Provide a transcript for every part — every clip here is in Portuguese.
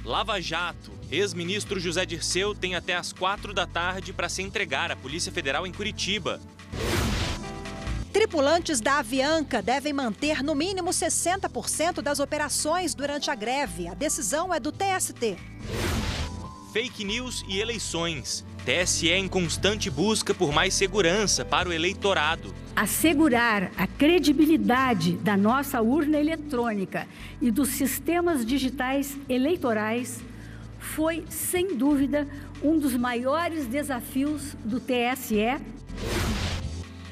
Lava Jato. Ex-ministro José Dirceu tem até às 4 da tarde para se entregar à Polícia Federal em Curitiba. Tripulantes da Avianca devem manter no mínimo 60% das operações durante a greve. A decisão é do TST. Fake news e eleições. TSE em constante busca por mais segurança para o eleitorado. Assegurar a credibilidade da nossa urna eletrônica e dos sistemas digitais eleitorais foi, sem dúvida, um dos maiores desafios do TSE.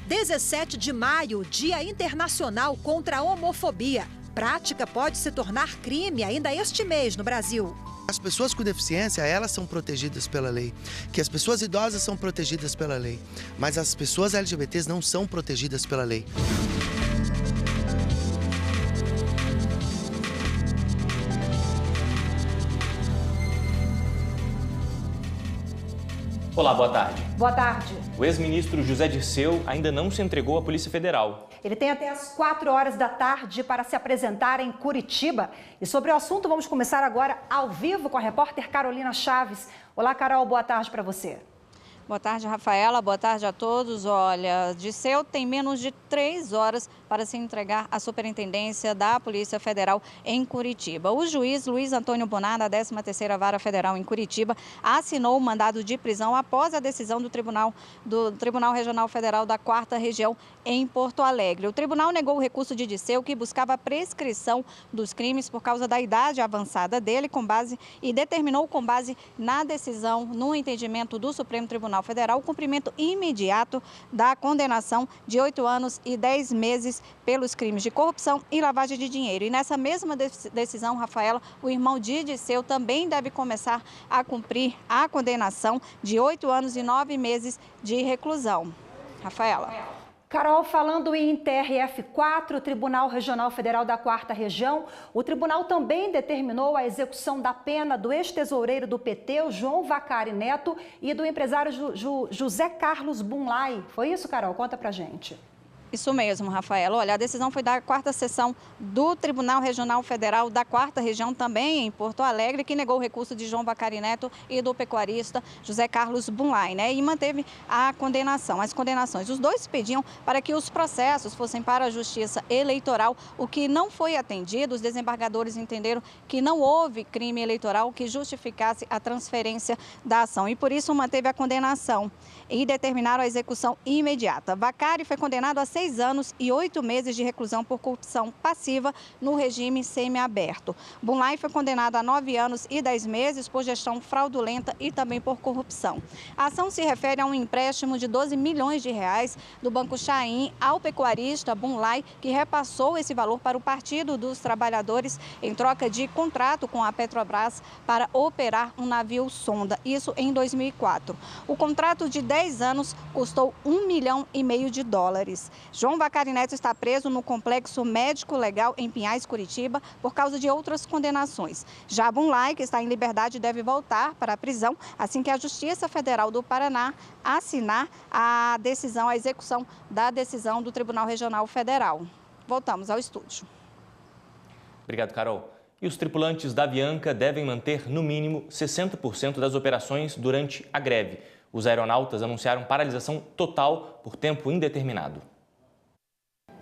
17 de maio, Dia Internacional contra a Homofobia. Prática pode se tornar crime ainda este mês no Brasil. As pessoas com deficiência, elas são protegidas pela lei, que as pessoas idosas são protegidas pela lei, mas as pessoas LGBTs não são protegidas pela lei. Olá, boa tarde. Boa tarde. O ex-ministro José Dirceu ainda não se entregou à Polícia Federal. Ele tem até às 4 horas da tarde para se apresentar em Curitiba. E sobre o assunto, vamos começar agora ao vivo com a repórter Carolina Chaves. Olá, Carol, boa tarde para você. Boa tarde, Rafaela. Boa tarde a todos. Olha, Dirceu tem menos de 3 horas para se entregar à Superintendência da Polícia Federal em Curitiba. O juiz Luiz Antônio Bonar, da 13ª Vara Federal em Curitiba, assinou o mandado de prisão após a decisão do Tribunal Regional Federal da 4ª Região em Porto Alegre. O tribunal negou o recurso de Dirceu, que buscava a prescrição dos crimes por causa da idade avançada dele, e determinou, com base na decisão, no entendimento do Supremo Tribunal Federal, o cumprimento imediato da condenação de 8 anos e 10 meses pelos crimes de corrupção e lavagem de dinheiro. E nessa mesma decisão, Rafaela, o irmão de Dirceu também deve começar a cumprir a condenação de 8 anos e 9 meses de reclusão. Rafaela. Carol, falando em TRF4, Tribunal Regional Federal da 4ª Região, o tribunal também determinou a execução da pena do ex-tesoureiro do PT, o João Vacari Neto, e do empresário José Carlos Bunlai. Foi isso, Carol? Conta pra gente. Isso mesmo, Rafaela. Olha, a decisão foi da 4ª Seção do Tribunal Regional Federal da 4ª Região, também em Porto Alegre, que negou o recurso de João Vacari Neto e do pecuarista José Carlos Bunlai, e manteve as condenações. Os dois pediam para que os processos fossem para a Justiça Eleitoral, o que não foi atendido. Os desembargadores entenderam que não houve crime eleitoral que justificasse a transferência da ação e, por isso, manteve a condenação e determinaram a execução imediata. Vacari foi condenado a 6 anos e 8 meses de reclusão por corrupção passiva no regime semiaberto. Bunlai foi condenado a 9 anos e 10 meses por gestão fraudulenta e também por corrupção. A ação se refere a um empréstimo de 12 milhões de reais do Banco Chaim ao pecuarista Bunlai, que repassou esse valor para o Partido dos Trabalhadores em troca de contrato com a Petrobras para operar um navio sonda, isso em 2004. O contrato de 10 anos custou $1,5 milhão de dólares. João Vacari Neto está preso no Complexo Médico Legal em Pinhais, Curitiba, por causa de outras condenações. Já Bunlai, que está em liberdade, deve voltar para a prisão assim que a Justiça Federal do Paraná assinar a execução da decisão do Tribunal Regional Federal. Voltamos ao estúdio. Obrigado, Carol. E os tripulantes da Avianca devem manter, no mínimo, 60% das operações durante a greve. Os aeronautas anunciaram paralisação total por tempo indeterminado.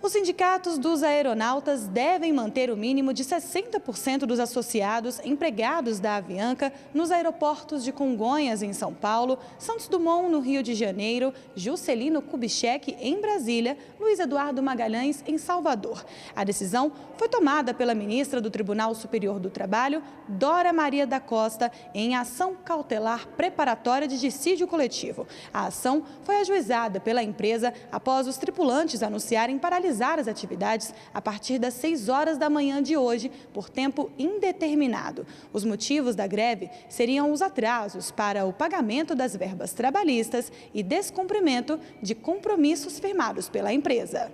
Os sindicatos dos aeronautas devem manter o mínimo de 60% dos associados empregados da Avianca nos aeroportos de Congonhas, em São Paulo, Santos Dumont, no Rio de Janeiro, Juscelino Kubitschek, em Brasília, Luiz Eduardo Magalhães, em Salvador. A decisão foi tomada pela ministra do Tribunal Superior do Trabalho, Dora Maria da Costa, em ação cautelar preparatória de dissídio coletivo. A ação foi ajuizada pela empresa após os tripulantes anunciarem paralisar as atividades a partir das 6 horas da manhã de hoje, por tempo indeterminado. Os motivos da greve seriam os atrasos para o pagamento das verbas trabalhistas e descumprimento de compromissos firmados pela empresa.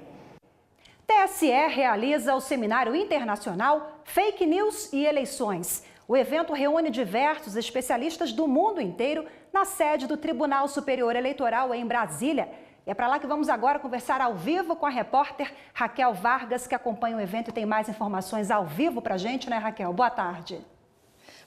TSE realiza o Seminário Internacional Fake News e Eleições. O evento reúne diversos especialistas do mundo inteiro na sede do Tribunal Superior Eleitoral em Brasília. E é para lá que vamos agora conversar ao vivo com a repórter Raquel Vargas, que acompanha o evento e tem mais informações ao vivo para a gente, né, Raquel? Boa tarde.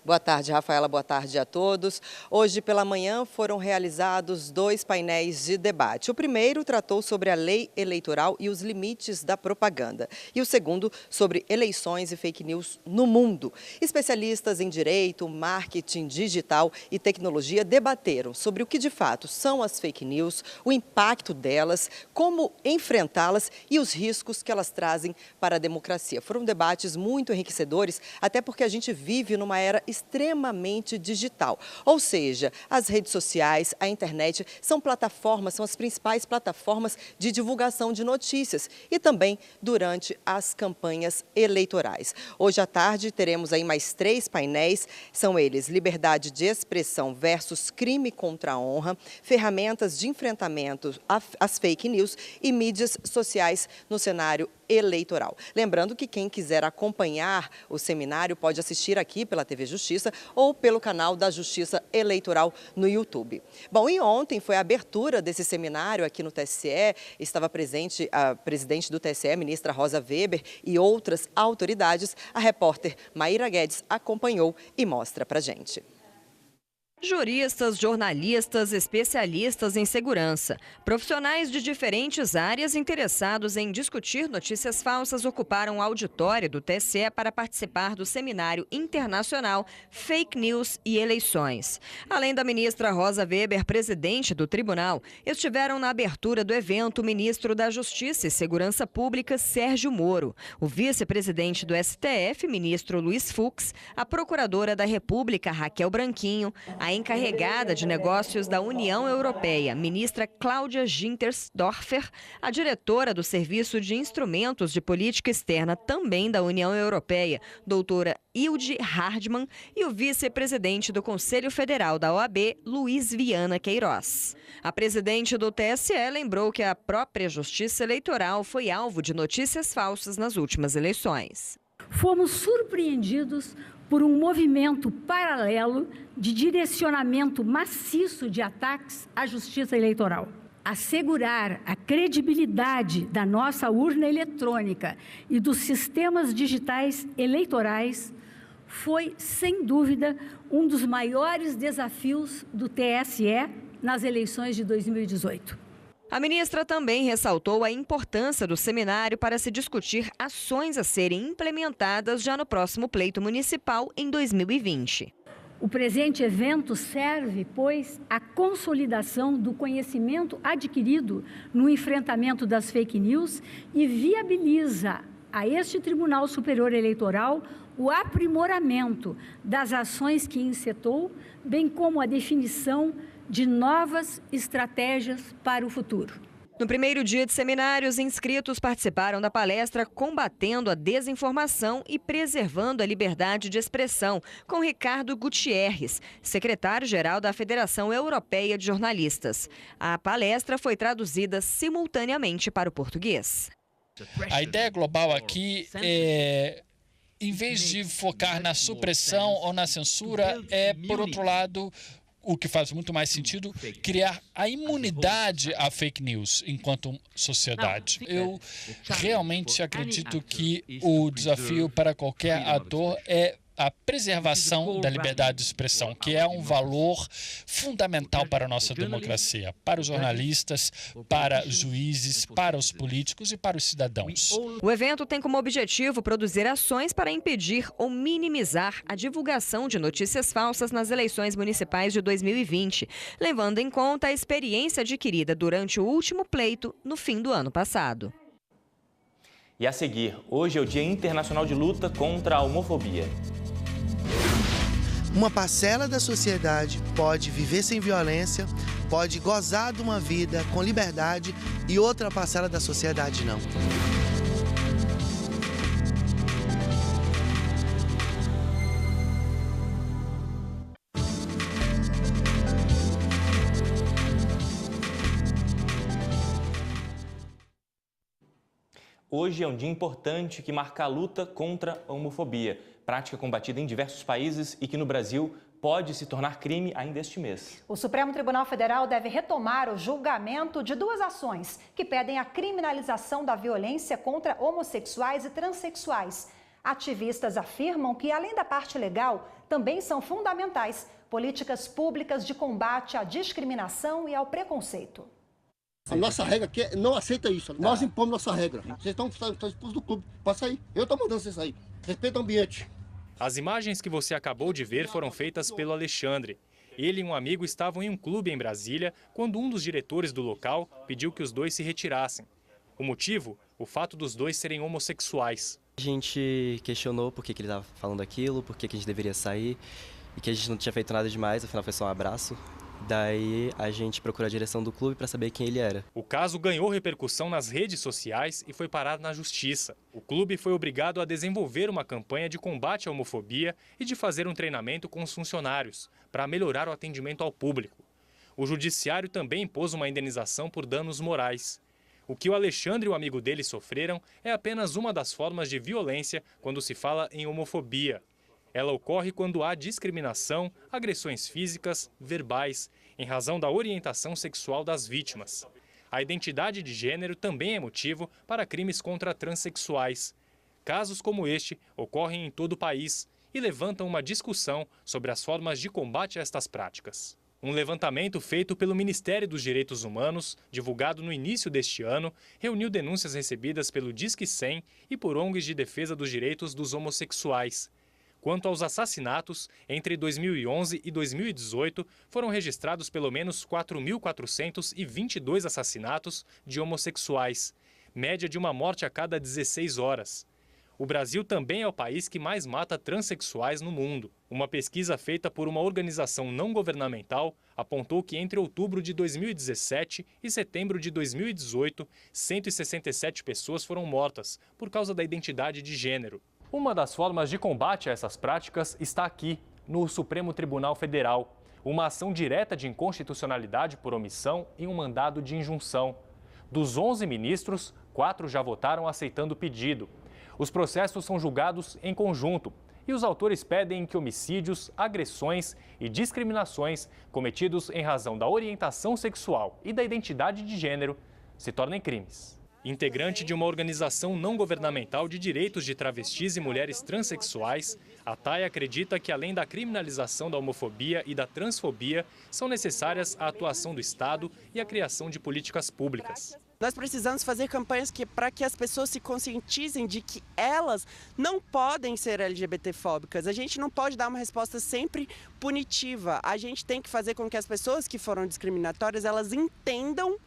Boa tarde, Rafaela. Boa tarde a todos. Hoje pela manhã foram realizados 2 painéis de debate. O primeiro tratou sobre a lei eleitoral e os limites da propaganda. E o segundo sobre eleições e fake news no mundo. Especialistas em direito, marketing digital e tecnologia debateram sobre o que de fato são as fake news, o impacto delas, como enfrentá-las e os riscos que elas trazem para a democracia. Foram debates muito enriquecedores, até porque a gente vive numa era extremamente digital. Ou seja, as redes sociais, a internet são plataformas, são as principais plataformas de divulgação de notícias e também durante as campanhas eleitorais. Hoje à tarde teremos aí mais 3 painéis, são eles liberdade de expressão versus crime contra a honra, ferramentas de enfrentamento às fake news e mídias sociais no cenário eleitoral. Lembrando que quem quiser acompanhar o seminário pode assistir aqui pela TV Justiça ou pelo canal da Justiça Eleitoral no YouTube. Bom, e ontem foi a abertura desse seminário aqui no TSE, estava presente a presidente do TSE, ministra Rosa Weber, e outras autoridades. A repórter Maíra Guedes acompanhou e mostra pra gente. Juristas, jornalistas, especialistas em segurança, profissionais de diferentes áreas interessados em discutir notícias falsas ocuparam o auditório do TSE para participar do seminário internacional Fake News e Eleições. Além da ministra Rosa Weber, presidente do tribunal, estiveram na abertura do evento o ministro da Justiça e Segurança Pública, Sérgio Moro, o vice-presidente do STF, ministro Luiz Fux, a procuradora da República, Raquel Branquinho, a encarregada de negócios da União Europeia, ministra Cláudia Gintersdorfer, a diretora do Serviço de Instrumentos de Política Externa, também da União Europeia, doutora Hilde Hardman, e o vice-presidente do Conselho Federal da OAB, Luiz Viana Queiroz. A presidente do TSE lembrou que a própria Justiça Eleitoral foi alvo de notícias falsas nas últimas eleições. Fomos surpreendidos por um movimento paralelo de direcionamento maciço de ataques à justiça eleitoral. Assegurar a credibilidade da nossa urna eletrônica e dos sistemas digitais eleitorais foi, sem dúvida, um dos maiores desafios do TSE nas eleições de 2018. A ministra também ressaltou a importância do seminário para se discutir ações a serem implementadas já no próximo pleito municipal em 2020. O presente evento serve, pois, à consolidação do conhecimento adquirido no enfrentamento das fake news e viabiliza a este Tribunal Superior Eleitoral o aprimoramento das ações que encetou, bem como a definição de novas estratégias para o futuro. No primeiro dia de seminário, os inscritos participaram da palestra Combatendo a Desinformação e Preservando a Liberdade de Expressão, com Ricardo Gutierrez, secretário-geral da Federação Europeia de Jornalistas. A palestra foi traduzida simultaneamente para o português. A ideia global aqui é, em vez de focar na supressão ou na censura, por outro lado, o que faz muito mais sentido, criar a imunidade à fake news enquanto sociedade. Eu realmente acredito que o desafio para qualquer ator é a preservação da liberdade de expressão, que é um valor fundamental para a nossa democracia, para os jornalistas, para os juízes, para os políticos e para os cidadãos. O evento tem como objetivo produzir ações para impedir ou minimizar a divulgação de notícias falsas nas eleições municipais de 2020, levando em conta a experiência adquirida durante o último pleito no fim do ano passado. E a seguir, hoje é o Dia Internacional de Luta contra a Homofobia. Uma parcela da sociedade pode viver sem violência, pode gozar de uma vida com liberdade e outra parcela da sociedade não. Hoje é um dia importante que marca a luta contra a homofobia, prática combatida em diversos países e que no Brasil pode se tornar crime ainda este mês. O Supremo Tribunal Federal deve retomar o julgamento de 2 ações que pedem a criminalização da violência contra homossexuais e transexuais. Ativistas afirmam que, além da parte legal, também são fundamentais políticas públicas de combate à discriminação e ao preconceito. A nossa regra aqui não aceita isso. Nós impomos nossa regra. Vocês estão expulsos do clube. Passa aí. Eu estou mandando vocês sair. Respeita o ambiente. As imagens que você acabou de ver foram feitas pelo Alexandre. Ele e um amigo estavam em um clube em Brasília quando um dos diretores do local pediu que os dois se retirassem. O motivo? O fato dos dois serem homossexuais. A gente questionou por que ele estava falando aquilo, por que a gente deveria sair e que a gente não tinha feito nada demais, afinal foi só um abraço. Daí a gente procurou a direção do clube para saber quem ele era. O caso ganhou repercussão nas redes sociais e foi parado na justiça. O clube foi obrigado a desenvolver uma campanha de combate à homofobia e de fazer um treinamento com os funcionários para melhorar o atendimento ao público. O judiciário também impôs uma indenização por danos morais. O que o Alexandre e o amigo dele sofreram é apenas uma das formas de violência quando se fala em homofobia. Ela ocorre quando há discriminação, agressões físicas, verbais, em razão da orientação sexual das vítimas. A identidade de gênero também é motivo para crimes contra transexuais. Casos como este ocorrem em todo o país e levantam uma discussão sobre as formas de combate a estas práticas. Um levantamento feito pelo Ministério dos Direitos Humanos, divulgado no início deste ano, reuniu denúncias recebidas pelo Disque 100 e por ONGs de defesa dos direitos dos homossexuais. Quanto aos assassinatos, entre 2011 e 2018, foram registrados pelo menos 4.422 assassinatos de homossexuais, média de uma morte a cada 16 horas. O Brasil também é o país que mais mata transexuais no mundo. Uma pesquisa feita por uma organização não governamental apontou que entre outubro de 2017 e setembro de 2018, 167 pessoas foram mortas por causa da identidade de gênero. Uma das formas de combate a essas práticas está aqui, no Supremo Tribunal Federal. Uma ação direta de inconstitucionalidade por omissão e um mandado de injunção. Dos 11 ministros, 4 já votaram aceitando o pedido. Os processos são julgados em conjunto e os autores pedem que homicídios, agressões e discriminações cometidos em razão da orientação sexual e da identidade de gênero se tornem crimes. Integrante de uma organização não governamental de direitos de travestis e mulheres transexuais, a TAI acredita que, além da criminalização da homofobia e da transfobia, são necessárias a atuação do Estado e a criação de políticas públicas. Nós precisamos fazer campanhas para que as pessoas se conscientizem de que elas não podem ser LGBTfóbicas. A gente não pode dar uma resposta sempre punitiva. A gente tem que fazer com que as pessoas que foram discriminatórias, elas entendam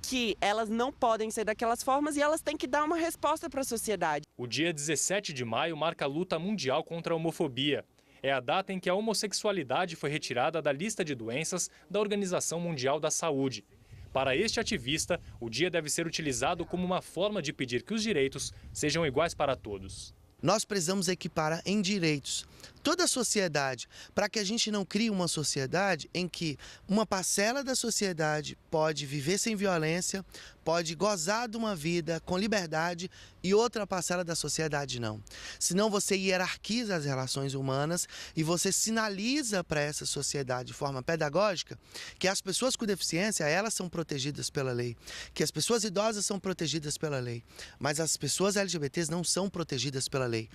que elas não podem ser daquelas formas e elas têm que dar uma resposta para a sociedade. O dia 17 de maio marca a luta mundial contra a homofobia. É a data em que a homossexualidade foi retirada da lista de doenças da Organização Mundial da Saúde. Para este ativista, o dia deve ser utilizado como uma forma de pedir que os direitos sejam iguais para todos. Nós precisamos equiparar em direitos toda a sociedade, para que a gente não crie uma sociedade em que uma parcela da sociedade pode viver sem violência, pode gozar de uma vida com liberdade e outra parcela da sociedade não. Senão você hierarquiza as relações humanas e você sinaliza para essa sociedade de forma pedagógica que as pessoas com deficiência, elas são protegidas pela lei, que as pessoas idosas são protegidas pela lei, mas as pessoas LGBTs não são protegidas pela lei.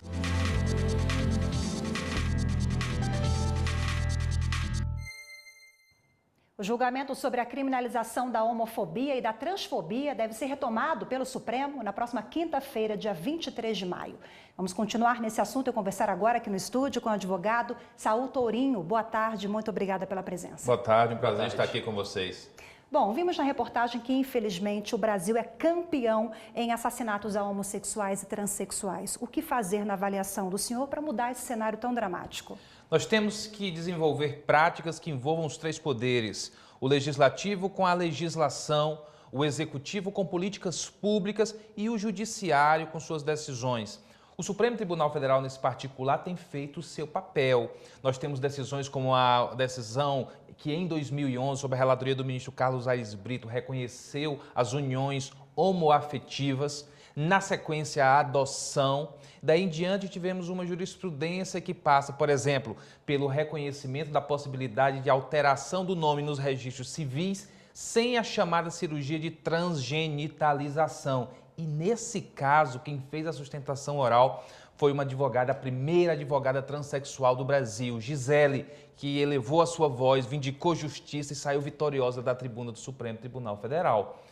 O julgamento sobre a criminalização da homofobia e da transfobia deve ser retomado pelo Supremo na próxima quinta-feira, dia 23 de maio. Vamos continuar nesse assunto e conversar agora aqui no estúdio com o advogado Saul Tourinho. Boa tarde, muito obrigada pela presença. Boa tarde, um prazer estar aqui com vocês. Bom, vimos na reportagem que, infelizmente, o Brasil é campeão em assassinatos a homossexuais e transexuais. O que fazer na avaliação do senhor para mudar esse cenário tão dramático? Nós temos que desenvolver práticas que envolvam os três poderes: o legislativo com a legislação, o executivo com políticas públicas e o judiciário com suas decisões. O Supremo Tribunal Federal, nesse particular, tem feito o seu papel. Nós temos decisões como a decisão que, em 2011, sob a relatoria do ministro Carlos Aires Brito, reconheceu as uniões homoafetivas. Na sequência, a adoção. Daí em diante, tivemos uma jurisprudência que passa, por exemplo, pelo reconhecimento da possibilidade de alteração do nome nos registros civis sem a chamada cirurgia de transgenitalização. E nesse caso, quem fez a sustentação oral foi uma advogada, a primeira advogada transexual do Brasil, Gisele, que elevou a sua voz, vindicou justiça e saiu vitoriosa da tribuna do Supremo Tribunal Federal.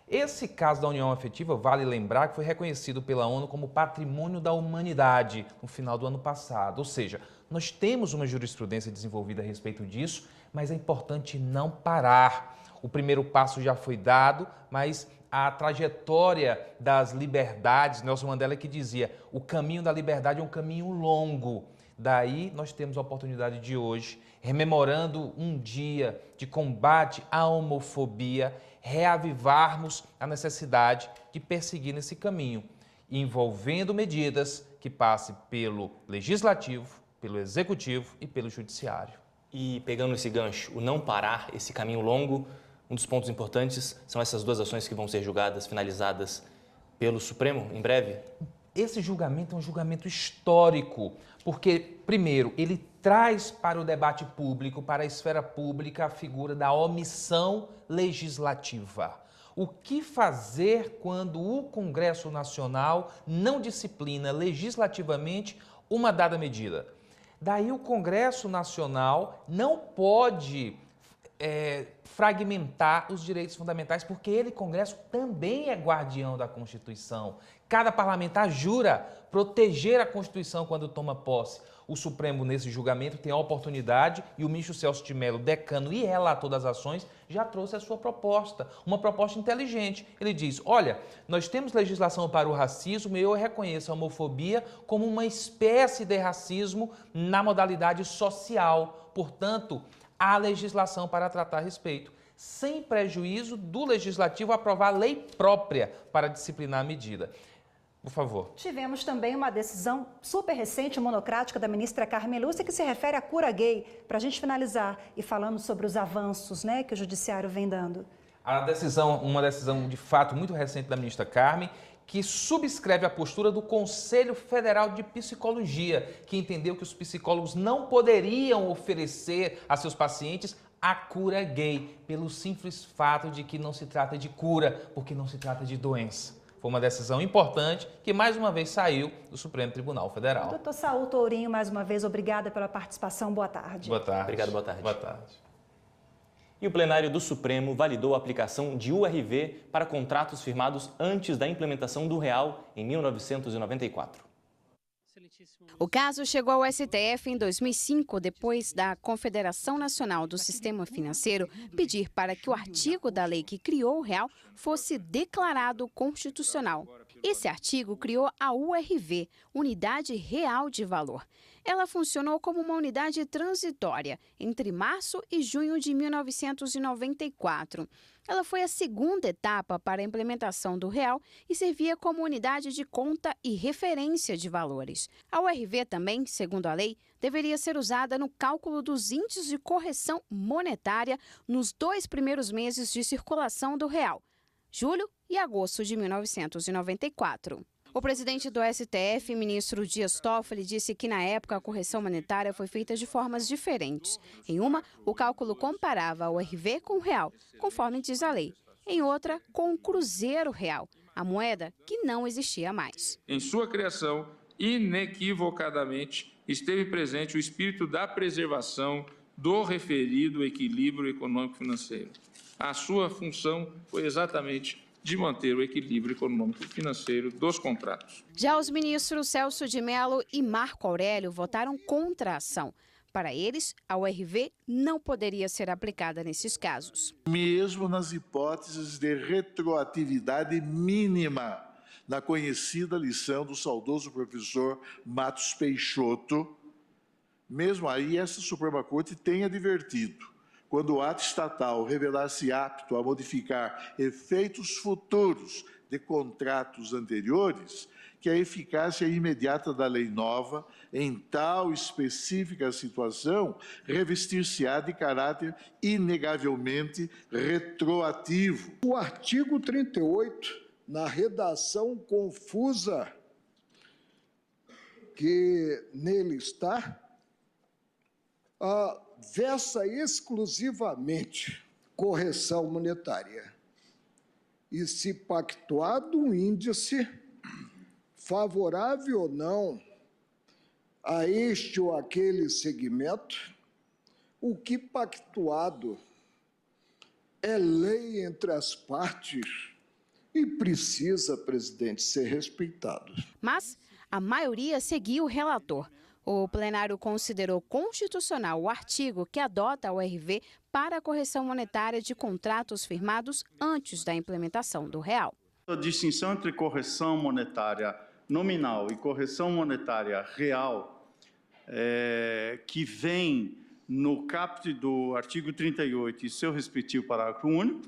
Esse caso da união afetiva, vale lembrar que foi reconhecido pela ONU como Patrimônio da Humanidade no final do ano passado. Ou seja, nós temos uma jurisprudência desenvolvida a respeito disso, mas é importante não parar. O primeiro passo já foi dado, mas a trajetória das liberdades, Nelson Mandela que dizia, o caminho da liberdade é um caminho longo. Daí nós temos a oportunidade de hoje, rememorando um dia de combate à homofobia, reavivarmos a necessidade de perseguir nesse caminho, envolvendo medidas que passem pelo Legislativo, pelo Executivo e pelo Judiciário. E pegando esse gancho, o não parar, esse caminho longo, um dos pontos importantes são essas duas ações que vão ser julgadas, finalizadas pelo Supremo em breve? Esse julgamento é um julgamento histórico, porque, primeiro, ele traz para o debate público, para a esfera pública, a figura da omissão legislativa. O que fazer quando o Congresso Nacional não disciplina legislativamente uma dada medida? Daí o Congresso Nacional não pode fragmentar os direitos fundamentais, porque ele, Congresso, também é guardião da Constituição. Cada parlamentar jura proteger a Constituição quando toma posse. O Supremo, nesse julgamento, tem a oportunidade, e o ministro Celso de Mello, decano e relator das ações, já trouxe a sua proposta, uma proposta inteligente. Ele diz, olha, nós temos legislação para o racismo e eu reconheço a homofobia como uma espécie de racismo na modalidade social. Portanto, há legislação para tratar a respeito, sem prejuízo do Legislativo aprovar lei própria para disciplinar a medida. Por favor. Tivemos também uma decisão super recente, monocrática, da ministra Carmen Lúcia, que se refere à cura gay. Para a gente finalizar e falando sobre os avanços, né, que o Judiciário vem dando. Uma decisão de fato muito recente da ministra Carmen, que subscreve a postura do Conselho Federal de Psicologia, que entendeu que os psicólogos não poderiam oferecer a seus pacientes a cura gay, pelo simples fato de que não se trata de cura, porque não se trata de doença. Foi uma decisão importante que, mais uma vez, saiu do Supremo Tribunal Federal. Doutor Saul Tourinho, mais uma vez, obrigada pela participação. Boa tarde. Boa tarde. Obrigado, boa tarde. Boa tarde. E o plenário do Supremo validou a aplicação de URV para contratos firmados antes da implementação do real em 1994. O caso chegou ao STF em 2005, depois da Confederação Nacional do Sistema Financeiro pedir para que o artigo da lei que criou o real fosse declarado constitucional. Esse artigo criou a URV, Unidade Real de Valor. Ela funcionou como uma unidade transitória entre março e junho de 1994. Ela foi a segunda etapa para a implementação do real e servia como unidade de conta e referência de valores. A URV também, segundo a lei, deveria ser usada no cálculo dos índices de correção monetária nos 2 primeiros meses de circulação do real, julho e agosto de 1994. O presidente do STF, ministro Dias Toffoli, disse que na época a correção monetária foi feita de formas diferentes. Em uma, o cálculo comparava a URV com o real, conforme diz a lei. Em outra, com o cruzeiro real, a moeda que não existia mais. Em sua criação, inequivocadamente, esteve presente o espírito da preservação do referido equilíbrio econômico-financeiro. A sua função foi exatamente de manter o equilíbrio econômico-financeiro dos contratos. Já os ministros Celso de Mello e Marco Aurélio votaram contra a ação. Para eles, a URV não poderia ser aplicada nesses casos. Mesmo nas hipóteses de retroatividade mínima, na conhecida lição do saudoso professor Matos Peixoto, mesmo aí essa Suprema Corte tem advertido. Quando o ato estatal revelar-se apto a modificar efeitos futuros de contratos anteriores, que a eficácia imediata da lei nova, em tal específica situação, revestir-se-á de caráter inegavelmente retroativo. O artigo 38, na redação confusa que nele está, versa exclusivamente correção monetária e se pactuado um índice favorável ou não a este ou aquele segmento, o que pactuado é lei entre as partes e precisa, presidente, ser respeitado. Mas a maioria seguiu o relator. O plenário considerou constitucional o artigo que adota a URV para a correção monetária de contratos firmados antes da implementação do real. A distinção entre correção monetária nominal e correção monetária real, que vem no caput do artigo 38 e seu respectivo parágrafo único,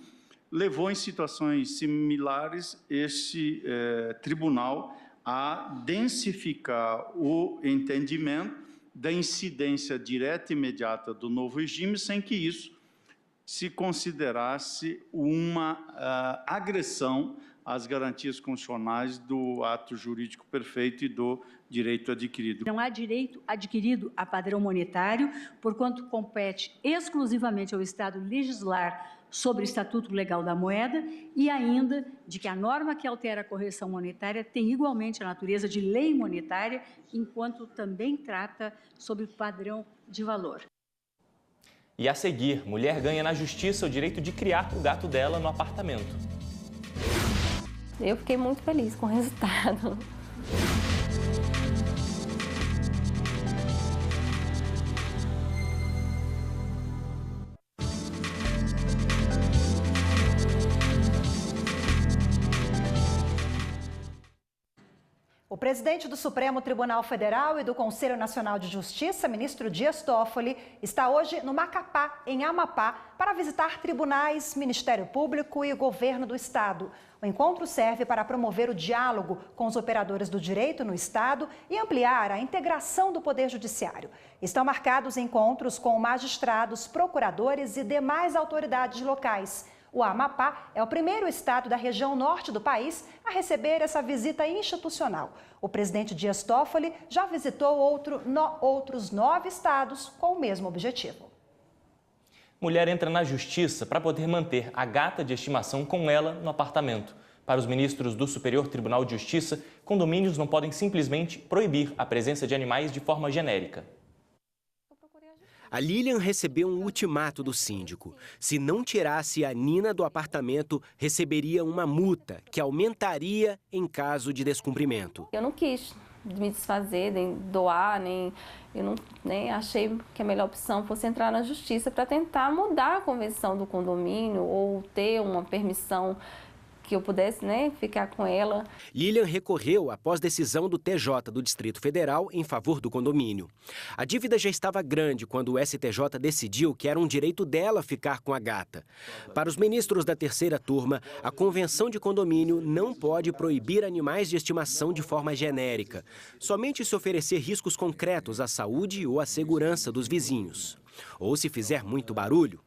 levou em situações similares este tribunal a densificar o entendimento da incidência direta e imediata do novo regime, sem que isso se considerasse uma agressão às garantias constitucionais do ato jurídico perfeito e do direito adquirido. Não há direito adquirido a padrão monetário, porquanto compete exclusivamente ao Estado legislar sobre o Estatuto Legal da Moeda e ainda de que a norma que altera a correção monetária tem igualmente a natureza de lei monetária, enquanto também trata sobre o padrão de valor. E a seguir, mulher ganha na justiça o direito de criar o gato dela no apartamento. Eu fiquei muito feliz com o resultado. O presidente do Supremo Tribunal Federal e do Conselho Nacional de Justiça, ministro Dias Toffoli, está hoje no Macapá, em Amapá, para visitar tribunais, Ministério Público e governo do estado. O encontro serve para promover o diálogo com os operadores do direito no estado e ampliar a integração do Poder Judiciário. Estão marcados encontros com magistrados, procuradores e demais autoridades locais. O Amapá é o primeiro estado da região norte do país a receber essa visita institucional. O presidente Dias Toffoli já visitou outros 9 estados com o mesmo objetivo. Mulher entra na justiça para poder manter a gata de estimação com ela no apartamento. Para os ministros do Superior Tribunal de Justiça, condomínios não podem simplesmente proibir a presença de animais de forma genérica. A Lilian recebeu um ultimato do síndico. Se não tirasse a Nina do apartamento, receberia uma multa que aumentaria em caso de descumprimento. Eu não quis me desfazer, nem doar, nem achei que a melhor opção fosse entrar na justiça para tentar mudar a convenção do condomínio ou ter uma permissão que eu pudesse, ficar com ela. Lilian recorreu após decisão do TJ do Distrito Federal em favor do condomínio. A dívida já estava grande quando o STJ decidiu que era um direito dela ficar com a gata. Para os ministros da terceira turma, a convenção de condomínio não pode proibir animais de estimação de forma genérica, somente se oferecer riscos concretos à saúde ou à segurança dos vizinhos. Ou se fizer muito barulho.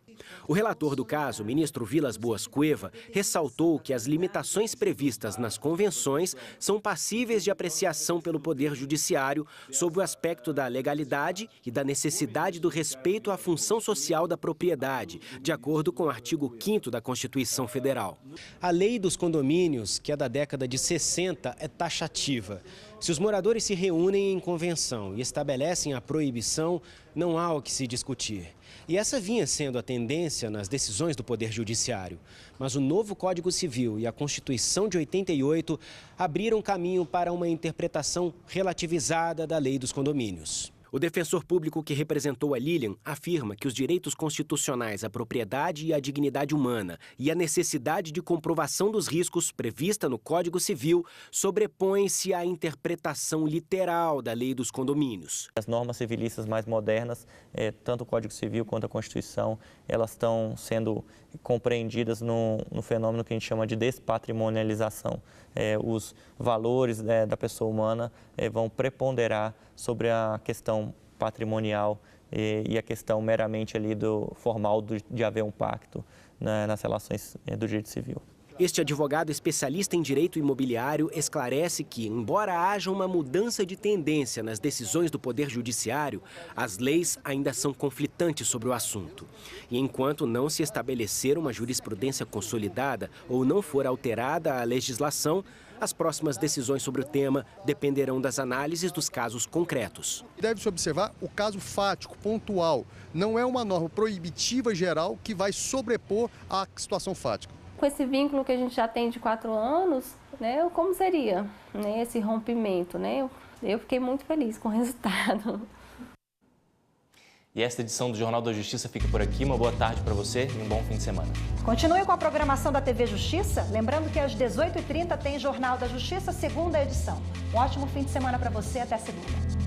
O relator do caso, o ministro Vilas Boas Cueva, ressaltou que as limitações previstas nas convenções são passíveis de apreciação pelo Poder Judiciário sob o aspecto da legalidade e da necessidade do respeito à função social da propriedade, de acordo com o artigo 5º da Constituição Federal. A lei dos condomínios, que é da década de 60, é taxativa. Se os moradores se reúnem em convenção e estabelecem a proibição, não há o que se discutir. E essa vinha sendo a tendência nas decisões do Poder Judiciário. Mas o novo Código Civil e a Constituição de 88 abriram caminho para uma interpretação relativizada da lei dos condomínios. O defensor público que representou a Lilian afirma que os direitos constitucionais à propriedade e à dignidade humana e a necessidade de comprovação dos riscos prevista no Código Civil sobrepõem-se à interpretação literal da lei dos condomínios. As normas civilistas mais modernas, tanto o Código Civil quanto a Constituição, elas estão sendo compreendidas no fenômeno que a gente chama de despatrimonialização. Os valores da pessoa humana vão preponderar sobre a questão patrimonial e a questão meramente ali formal de haver um pacto nas relações do direito civil. Este advogado especialista em direito imobiliário esclarece que, embora haja uma mudança de tendência nas decisões do Poder Judiciário, as leis ainda são conflitantes sobre o assunto. E enquanto não se estabelecer uma jurisprudência consolidada ou não for alterada a legislação, as próximas decisões sobre o tema dependerão das análises dos casos concretos. Deve-se observar o caso fático, pontual. Não é uma norma proibitiva geral que vai sobrepor a situação fática. Com esse vínculo que a gente já tem de 4 anos, né, como seria, né, esse rompimento, né? Eu fiquei muito feliz com o resultado. E esta edição do Jornal da Justiça fica por aqui. Uma boa tarde para você e um bom fim de semana. Continue com a programação da TV Justiça. Lembrando que às 18h30 tem Jornal da Justiça, segunda edição. Um ótimo fim de semana para você. Até segunda.